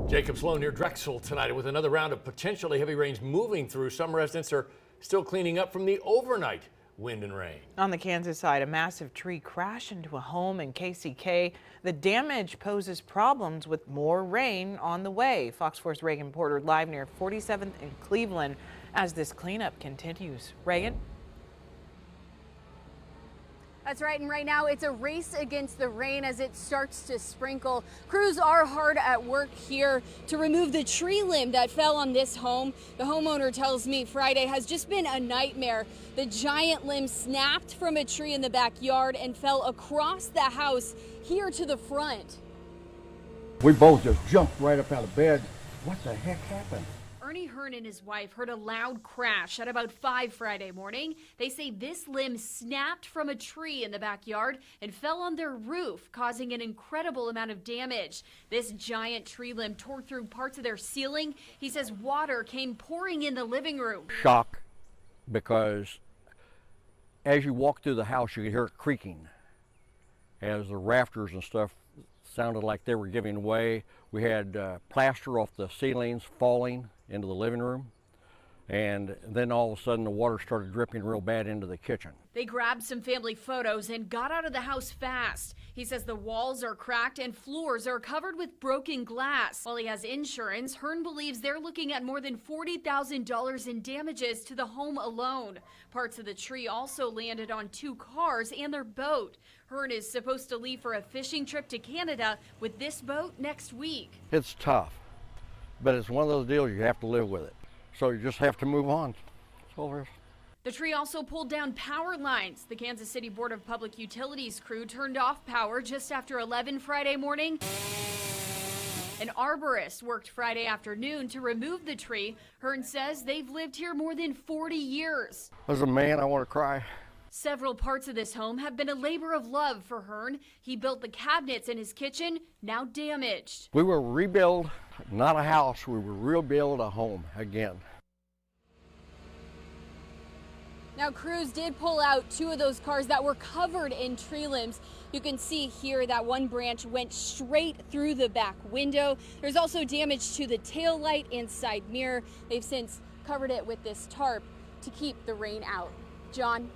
Jacob Sloan near Drexel tonight with another round of potentially heavy rains moving through. Some residents are still cleaning up from the overnight wind and rain. On the Kansas side, a massive tree crashed into a home in KCK. The damage poses problems with more rain on the way. Fox 4's Reagan Porter live near 47th and Cleveland as this cleanup continues. Reagan? That's right, and right now it's a race against the rain as it starts to sprinkle. Crews are hard at work here to remove the tree limb that fell on this home. The homeowner tells me Friday has just been a nightmare. The giant limb snapped from a tree in the backyard and fell across the house here to the front. We both just jumped right up out of bed. What the heck happened? Ernie Hearn and his wife heard a loud crash at about 5 Friday morning. They say this limb snapped from a tree in the backyard and fell on their roof, causing an incredible amount of damage. This giant tree limb tore through parts of their ceiling. He says water came pouring in the living room. Shock, because as you walk through the house, you could hear it creaking as the rafters and stuff sounded like they were giving way. We had plaster off the ceilings falling into the living room, and then all of a sudden the water started dripping real bad into the kitchen. They grabbed some family photos and got out of the house fast. He says the walls are cracked and floors are covered with broken glass. While he has insurance, Hearn believes they're looking at more than $40,000 in damages to the home alone. Parts of the tree also landed on 2 cars and their boat. Hearn is supposed to leave for a fishing trip to Canada with this boat next week. It's tough, but it's one of those deals you have to live with it. So you just have to move on. That's all there is. The tree also pulled down power lines. The Kansas City Board of Public Utilities crew turned off power just after 11 Friday morning. An arborist worked Friday afternoon to remove the tree. Hearn says they've lived here more than 40 years. As a man, I want to cry. Several parts of this home have been a labor of love for Hearn. He built the cabinets in his kitchen, now damaged. We will rebuild, not a house, we will rebuild a home again. Now, crews did pull out 2 of those cars that were covered in tree limbs. You can see here that one branch went straight through the back window. There's also damage to the tail light and side mirror. They've since covered it with this tarp to keep the rain out. John?